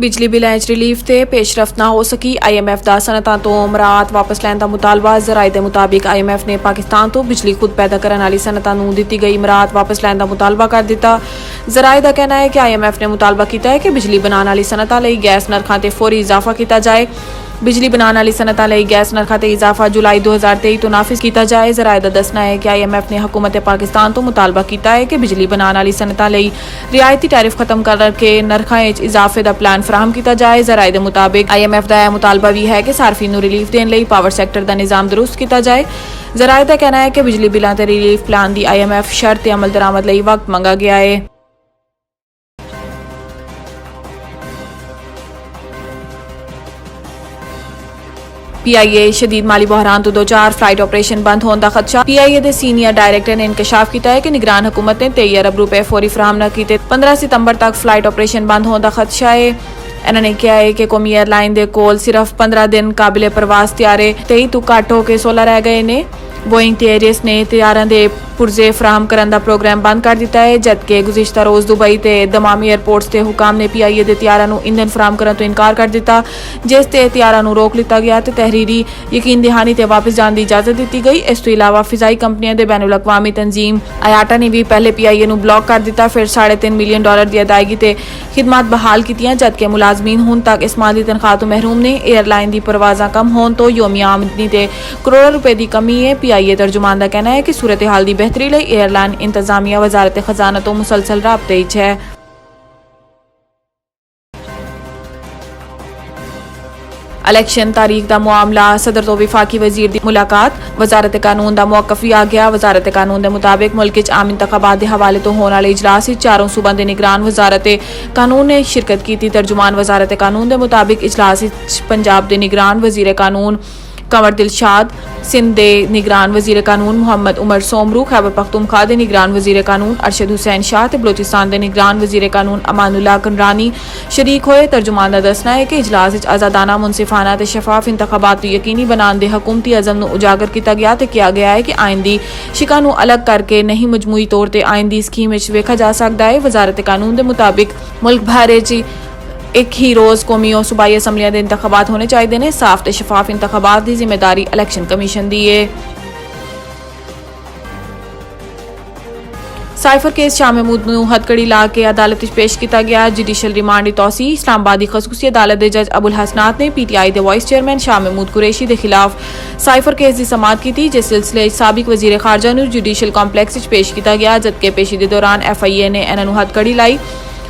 बिजली बिलां 'ਚ ਰਿਲੀਫ ਤੇ ਪੇਸ਼ਰਫਤ ਨਾ ਹੋ ਸਕੀ। IMF ਦਾ ਸਨਅਤਾਂ ਤੋਂ ਮਰਾਹਤ ਵਾਪਸ ਲੈਣ ਦਾ ਮੁਤਾਲਬਾ। ਜ਼ਰਾਏ ਦੇ ਮੁਤਾਬਿਕ IMF ਨੇ ਪਾਕਿਸਤਾਨ ਤੋਂ ਬਿਜਲੀ ਖੁਦ ਪੈਦਾ ਕਰਨ ਵਾਲੀ ਸਨਅਤਾਂ ਨੂੰ ਦਿੱਤੀ ਗਈ ਮਰਾਹਤ ਵਾਪਸ ਲੈਣ ਦਾ ਮੁਤਾਲਬਾ ਕਰ ਦਿੱਤਾ। ਜ਼ਰਾਏ ਦਾ ਕਹਿਣਾ ਹੈ ਕਿ IMF ਨੇ ਮੁਤਾਲਬਾ ਕੀਤਾ ਹੈ ਕਿ ਬਿਜਲੀ ਬਣਾਉਣ ਵਾਲੀ ਸਨਅਤਾਂ ਲਈ ਗੈਸ ਨਰਖਾਂ ਤੇ ਫੌਰੀ ਇਜ਼ਾਫਾ ਕੀਤਾ ਜਾਏ। बिजली बनाने वाली सनअतां लई गैस नरखां ते इजाफा जुलाई 2023 तो नाफिज किया जाए। जराए दा दसना है कि IMF ने हुकूमत पाकिस्तान तो मुतालबा किया है कि बिजली बनाने वाली सनअतां लई रियायती टैरिफ खत्म करके नरखां विच इजाफे का प्लान फराहम किया जाए। जराए के मुताबिक IMF का यह मुतालबा भी है कि सार्फिन नूं रिलीफ देने लई पावर सैक्टर का निज़ाम दुरुस्त किया जाए। जराए का कहना है कि बिजली बिलों ते रिलीफ प्लान की IMF शर्त अमल दरामद लई वक्त मंगा गया है। PIA शदीद माली बहरान तो 2-4 फ्लाइट ऑपरेशन बंद होने का खदशा। PIA के सीनियर डायरेक्टर ने इंकशाफ किया है कि निगरान हुकूमत ने 23 अरब रुपए फौरी फराहम न किए। 15 सितंबर तक फ्लाइट ऑपरेशन बंद होने का खदशा है। इन्होंने कहा है कि कौमी एयरलाइन के कोल सिर्फ 15 दिन काबिले परवाज त्यारे 23 तो घट होकर 16 रह गए ने। बोइंग ते एयरवेज ने तैयारां दे पुरजे फराहम करने का प्रोग्राम बंद कर दिता है, जबकि गुज़िश्ता रोज़ दुबई ते दमामी एयरपोर्ट्स के हुकाम ने PIA के तैयारां नूं ईंधन फराहम करने तो इनकार कर दिता, जिस ते तैयारां नूं रोक लिया गया ते तहरीरी यकीन दहानी ते वापस जाने की इजाजत दी गई। इस तो इलावा फिजाई कंपनियों के बैनुल अक़वामी तंजीम IATA ने भी पहले PIA नूं ब्लॉक कर दिता, फिर $3.5 मिलियन की अदायगी ते खिदमत बहाल कीतियां, जबकि मुलाजमीन हुण तक इस माली तनख्वाह तो महरूम ने। एयरलाइन की परवाज़ां कम होने तो योमिया आमदनी ते करोड़ों रुपए की कमी है। PIA तर्जुमान का कहना है कि सूरत हाल की बेहतरी लई एयरलाइन इंतजामिया वजारत खजाना तो मुसलसल राबते विच है। इलेक्शन तारीख का मामला। सदर तो विफाकी वजीर की मुलाकात। वजारत कानून का मौकफ भी आ गया। वजारत कानून के मुताबिक मुल्क च आम इंतखाबात के हवाले तो होने वाले इजलास चारों सूबों के निगरान वजारत कानून ने शिरकत की। तर्जुमान वजारत कानून के मुताबिक इजलास पंजाब के निगरान वजीर कानून कंवर दिलशाद, सिंध के निगरान वजीर कानून मुहम्मद उमर सोमरू, खैबर पख्तूनख्वा के निगरान वजीर कानून अरशद हुसैन शाह ते बलोचिस्तान के निगरान वजीर कानून अमानुल्लाह कंडरानी शरीक होए। तर्जुमान का दसना है कि इजलास आज़ादाना, मुनसिफाना ते शफाफ इंतखाबात यकीनी बनाने के हुकूमती अज़म नूं उजागर किया गया ते किया गया है कि आइन की शिका नूं अलग करके नहीं मजमूई तौर पर आइन की स्कीम विच वेखा जा सकता है। वजारत कानून के मुताबिक मुल्क भर एक ही रोज़ कौमी और सूबाई असम्बलियां के इंतखाबात होने चाहिए ने। साफ ते शफाफ इंतखाबात की जिम्मेदारी इलेक्शन कमीशन दी है। साइफर केस शाह महमूद नूं हथकड़ी ला के अदालत में पेश किया गया। जुडिशल रिमांड की तौसी। इस्लामाबाद की खसूसी अदालत के जज अबुल हसनात ने PTI के वाइस चेयरमैन शाह महमूद कुरैशी के खिलाफ साइफर केस की समाअत की, जिस सिलसिले साबिक वजीर खारजा नूं जुडिशल कॉम्पलैक्स में पेश किया गया, जबकि पेशी के दौरान FIA ने इन्हां नूं हथकड़ी लाई।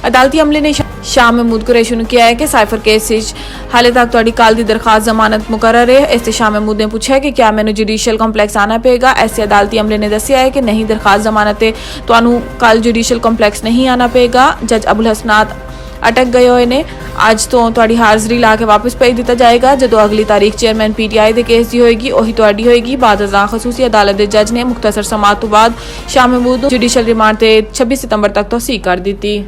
अदालती अमले ने शाह महमूद कुरैशी ने कहा है कि साइफर केस हाले तक तुहाडी कल की दरखास्त जमानत मुकर्रर है। इस ते शाह महमूद ने पूछा है कि क्या मैंने जुडिशल कॉम्पलैक्स आना पेगा। ऐसे अदालती अमले ने दसिया है कि नहीं, दरखास्त जमानत है तुहानू कल जुडिशल कॉम्पलैक्स नहीं आना पेगा। जज अबुल हसनात अटक गए हुए ने। अज तो तुहाडी हाज़री ला के वापस भेज दिता जाएगा। जदों अगली तारीख चेयरमैन PTI के केस की होएगी उही तुहाडी होएगी। बाद अज़ां खसूसी अदालत के जज ने मुख्तसर समाअत तो बाद शाह महमूद नूं जुडिशल रिमांड ते 26 सितंबर तक तौसीक कर दी।